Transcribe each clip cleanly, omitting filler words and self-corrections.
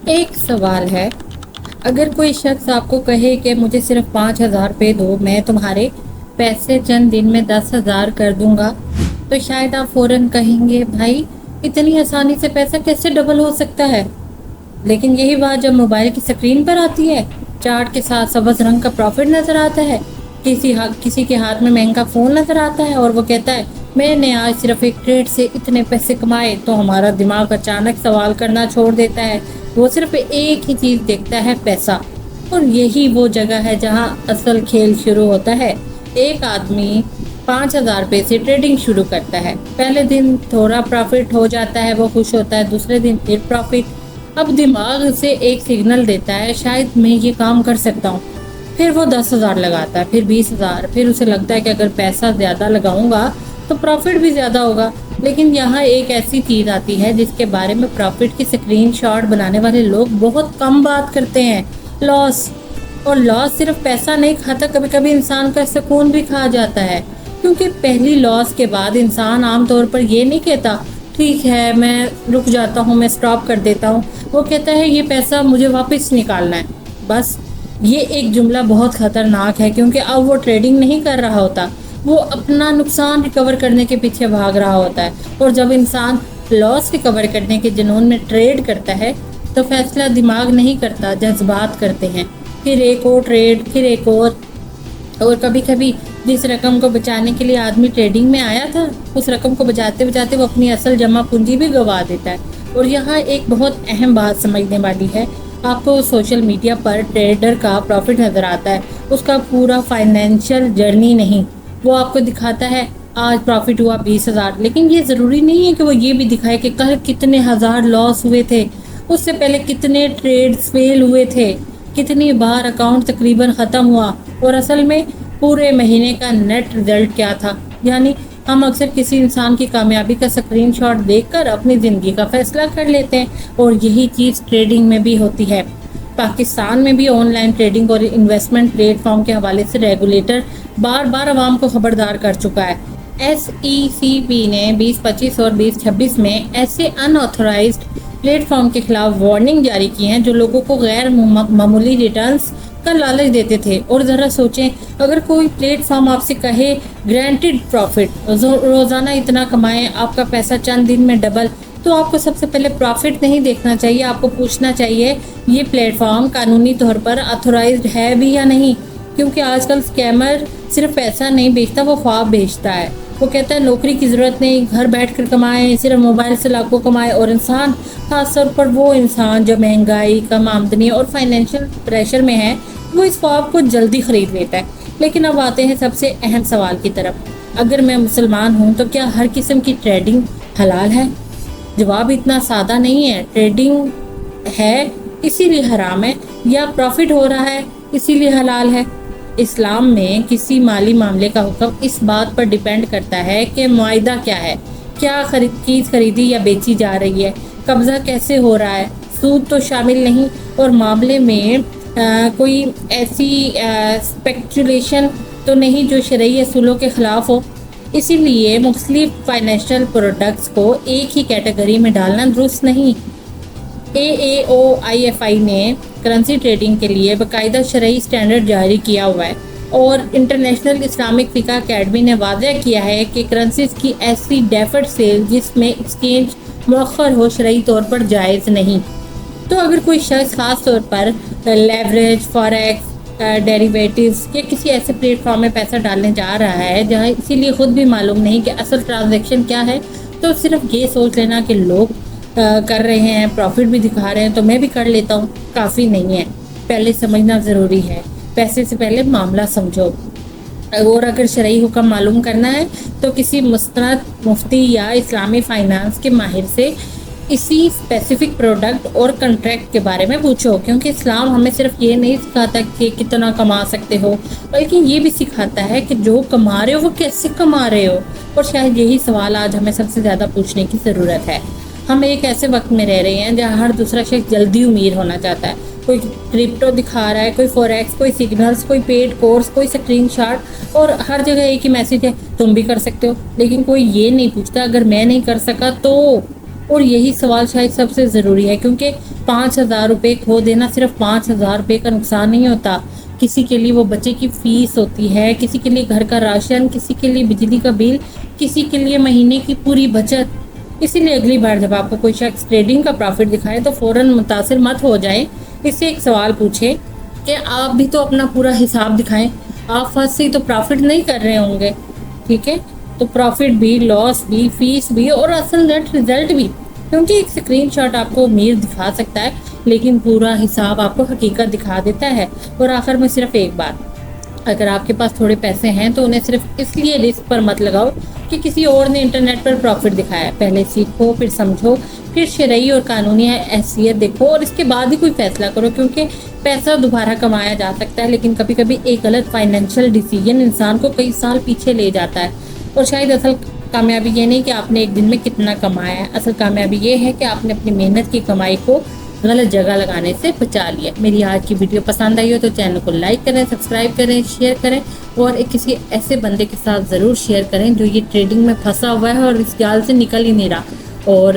ایک سوال ہے، اگر کوئی شخص آپ کو کہے کہ مجھے صرف 5,000 روپے دو، میں تمہارے پیسے چند دن میں 10,000 کر دوں گا، تو شاید آپ فوراً کہیں گے بھائی اتنی آسانی سے پیسہ کیسے ڈبل ہو سکتا ہے؟ لیکن یہی بات جب موبائل کی اسکرین پر آتی ہے، چارٹ کے ساتھ سبز رنگ کا پروفٹ نظر آتا ہے، کسی کے ہاتھ میں مہنگا فون نظر آتا ہے اور وہ کہتا ہے میں نے آج صرف ایک ٹریڈ سے اتنے پیسے کمائے، تو ہمارا دماغ اچانک سوال کرنا چھوڑ دیتا ہے۔ وہ صرف ایک ہی چیز دیکھتا ہے، پیسہ۔ اور یہی وہ جگہ ہے جہاں اصل کھیل شروع ہوتا ہے۔ ایک آدمی 5,000 روپے سے ٹریڈنگ شروع کرتا ہے۔ پہلے دن تھوڑا پروفٹ ہو جاتا ہے، وہ خوش ہوتا ہے، دوسرے دن پھر پروفٹ۔ اب دماغ اسے ایک سگنل دیتا ہے شاید میں یہ کام کر سکتا ہوں۔ پھر وہ 10,000 لگاتا ہے، پھر 20,000، پھر اسے لگتا ہے کہ اگر پیسہ زیادہ لگاؤں گا تو پروفٹ بھی زیادہ ہوگا۔ لیکن یہاں ایک ایسی چیز آتی ہے جس کے بارے میں پروفٹ کی اسکرین شاٹ بنانے والے لوگ بہت کم بات کرتے ہیں، لاس۔ اور لاس صرف پیسہ نہیں کھاتا، کبھی کبھی انسان کا سکون بھی کھا جاتا ہے، کیونکہ پہلی لاس کے بعد انسان عام طور پر یہ نہیں کہتا ٹھیک ہے میں رک جاتا ہوں، میں سٹاپ کر دیتا ہوں۔ وہ کہتا ہے یہ پیسہ مجھے واپس نکالنا ہے، بس۔ یہ ایک جملہ بہت خطرناک ہے، کیونکہ اب وہ ٹریڈنگ نہیں کر رہا ہوتا، وہ اپنا نقصان ریکور کرنے کے پیچھے بھاگ رہا ہوتا ہے۔ اور جب انسان لاس ریکور کرنے کے جنون میں ٹریڈ کرتا ہے تو فیصلہ دماغ نہیں کرتا، جذبات کرتے ہیں۔ پھر ایک اور ٹریڈ، پھر ایک اور کبھی کبھی جس رقم کو بچانے کے لیے آدمی ٹریڈنگ میں آیا تھا، اس رقم کو بچاتے بچاتے وہ اپنی اصل جمع پونجی بھی گوا دیتا ہے۔ اور یہاں ایک بہت اہم بات سمجھنے والی ہے، آپ کو سوشل میڈیا پر ٹریڈر کا پروفٹ نظر آتا ہے، اس کا پورا فائنینشیل جرنی نہیں۔ وہ آپ کو دکھاتا ہے آج پروفٹ ہوا 20,000، لیکن یہ ضروری نہیں ہے کہ وہ یہ بھی دکھائے کہ کل کتنے ہزار لاس ہوئے تھے، اس سے پہلے کتنے ٹریڈز فیل ہوئے تھے، کتنی بار اکاؤنٹ تقریباً ختم ہوا، اور اصل میں پورے مہینے کا نیٹ رزلٹ کیا تھا۔ یعنی ہم اکثر کسی انسان کی کامیابی کا اسکرین شاٹ دیکھ کر اپنی زندگی کا فیصلہ کر لیتے ہیں، اور یہی چیز ٹریڈنگ میں بھی ہوتی ہے۔ پاکستان میں بھی آن لائن ٹریڈنگ اور انویسٹمنٹ پلیٹ فارم کے حوالے سے ریگولیٹر بار بار عوام کو خبردار کر چکا ہے۔ SECB نے 2025 اور 2026 میں ایسے ان آتھورائزڈ پلیٹ فارم کے خلاف وارننگ جاری کی ہیں جو لوگوں کو غیر معمولی ریٹرنز کا لالچ دیتے تھے۔ اور ذرا سوچیں، اگر کوئی پلیٹ فارم آپ سے کہے گرانٹیڈ پروفٹ، روزانہ اتنا کمائیں، آپ کا پیسہ چند دن میں ڈبل، تو آپ کو سب سے پہلے پروفٹ نہیں دیکھنا چاہیے، آپ کو پوچھنا چاہیے یہ پلیٹ فارم قانونی طور پر آتھورائزڈ ہے بھی یا نہیں۔ کیونکہ آج کل اسکیمر صرف پیسہ نہیں بیچتا، وہ خواب بیچتا ہے۔ وہ کہتا ہے نوکری کی ضرورت نہیں، گھر بیٹھ کر کمائیں، صرف موبائل سے لاکھوں کمائیں۔ اور انسان، خاص طور پر وہ انسان جو مہنگائی، کم آمدنی اور فائنینشیل پریشر میں ہے، وہ اس خواب کو جلدی خرید لیتا ہے۔ لیکن اب آتے ہیں سب سے اہم سوال کی طرف، اگر میں مسلمان ہوں تو کیا ہر قسم کی ٹریڈنگ حلال ہے؟ جواب اتنا سادہ نہیں ہے۔ ٹریڈنگ ہے اسی لیے حرام ہے، یا پروفٹ ہو رہا ہے اسی لیے حلال ہے؟ اسلام میں کسی مالی معاملے کا حکم اس بات پر ڈیپینڈ کرتا ہے کہ معاہدہ کیا ہے، کیا چیز خریدی یا بیچی جا رہی ہے، قبضہ کیسے ہو رہا ہے، سود تو شامل نہیں، اور معاملے میں کوئی ایسی اسپیکولیشن تو نہیں جو شرعی اصولوں کے خلاف ہو۔ اسی لیے مختلف فائنینشیل پروڈکٹس کو ایک ہی کیٹیگری میں ڈالنا درست نہیں۔ AAOIFI نے کرنسی ٹریڈنگ کے لیے باقاعدہ شرعی سٹینڈرڈ جاری کیا ہوا ہے، اور انٹرنیشنل اسلامک فقہ اکیڈمی نے واضح کیا ہے کہ کرنسیز کی ایسی ڈیفرڈ سیل جس میں ایکسچینج مؤخر ہو شرعی طور پر جائز نہیں۔ تو اگر کوئی شخص خاص طور پر لیوریج، فوریکس، ڈیریویٹیوز یا کسی ایسے پلیٹ فارم میں پیسہ ڈالنے جا رہا ہے جہاں اسی لیے خود بھی معلوم نہیں کہ اصل ٹرانزیکشن کیا ہے، تو صرف یہ سوچ لینا کہ لوگ کر رہے ہیں، پروفٹ بھی دکھا رہے ہیں تو میں بھی کر لیتا ہوں، کافی نہیں ہے۔ پہلے سمجھنا ضروری ہے، پیسے سے پہلے معاملہ سمجھو۔ اور اگر شرعی حکم معلوم کرنا ہے تو کسی مستند مفتی یا اسلامی فائنانس کے ماہر سے اسی اسپیسیفک پروڈکٹ اور کنٹریکٹ کے بارے میں پوچھو، کیونکہ اسلام ہمیں صرف یہ نہیں سکھاتا کہ کتنا کما سکتے ہو، بلکہ یہ بھی سکھاتا ہے کہ جو کما رہے ہو وہ کیسے کما رہے ہو۔ اور شاید یہی سوال آج ہمیں سب سے زیادہ پوچھنے کی ضرورت ہے۔ ہم ایک ایسے وقت میں رہ رہے ہیں جہاں ہر دوسرا شخص جلدی امیر ہونا چاہتا ہے، کوئی کرپٹو دکھا رہا ہے، کوئی فوریکس، کوئی سگنلز، کوئی پیڈ کورس، کوئی اسکرین شاٹ، اور ہر جگہ ایک ہی میسج ہے تم بھی کر سکتے ہو۔ لیکن کوئی یہ نہیں پوچھتا اگر میں نہیں کر سکا تو اور یہی سوال شاید سب سے ضروری ہے، کیونکہ 5,000 روپے کھو دینا صرف 5,000 روپے کا نقصان نہیں ہوتا، کسی کے لیے وہ بچے کی فیس ہوتی ہے، کسی کے لیے گھر کا راشن، کسی کے لیے بجلی کا بل، کسی کے لیے مہینے کی پوری بچت۔ اسی لیے اگلی بار جب آپ کو کوئی شخص ٹریڈنگ کا پروفٹ دکھائے تو فوراً متاثر مت ہو جائیں، اس سے ایک سوال پوچھیں کہ آپ بھی تو اپنا پورا حساب دکھائیں، آپ فرسٹ سے تو پروفٹ نہیں کر رہے ہوں گے، ٹھیک ہے؟ تو پروفٹ بھی، لاس بھی، فیس بھی اور اصل نیٹ ریزلٹ بھی، کیونکہ ایک اسکرین شاٹ آپ کو امید دکھا سکتا ہے لیکن پورا حساب آپ کو حقیقت دکھا دیتا ہے۔ اور آخر میں صرف ایک بات، اگر آپ کے پاس تھوڑے پیسے ہیں تو انہیں صرف اس لیے رسک پر مت لگاؤ کہ کسی اور نے انٹرنیٹ پر پروفٹ دکھایا ہے، پہلے سیکھو، پھر سمجھو، پھر شرعی اور قانونی حیثیت دیکھو اور اس کے بعد ہی کوئی فیصلہ کرو، کیونکہ پیسہ دوبارہ کمایا جا سکتا ہے لیکن کبھی کبھی ایک غلط فائنینشیل ڈیسیژن انسان کو کئی سال پیچھے لے جاتا ہے۔ اور شاید اصل کامیابی یہ نہیں کہ آپ نے ایک دن میں کتنا کمایا ہے، اصل کامیابی یہ ہے کہ آپ نے اپنی محنت کی کمائی کو غلط جگہ لگانے سے بچا لیا۔ میری آج کی ویڈیو پسند آئی ہو تو چینل کو لائک کریں، سبسکرائب کریں، شیئر کریں اور کسی ایسے بندے کے ساتھ ضرور شیئر کریں جو یہ ٹریڈنگ میں پھنسا ہوا ہے اور اس جال سے نکل ہی نہیں رہا، اور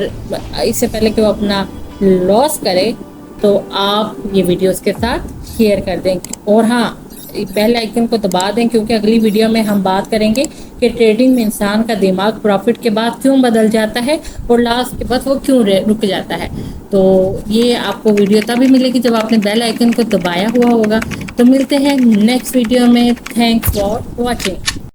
اس سے پہلے کہ وہ اپنا لاس کرے تو آپ یہ ویڈیو اس کے ساتھ شیئر کر دیں۔ اور ہاں، بیل آئیکن کو دبا دیں کیونکہ اگلی ویڈیو میں ہم بات کریں گے کہ ٹریڈنگ میں انسان کا دماغ پروفٹ کے بعد کیوں بدل جاتا ہے اور لاس کے بعد وہ کیوں رک جاتا ہے۔ تو یہ آپ کو ویڈیو تبھی ملے گی جب آپ نے بیل آئیکن کو دبایا ہوا ہوگا۔ تو ملتے ہیں نیکسٹ ویڈیو میں، تھینکس فار واچنگ۔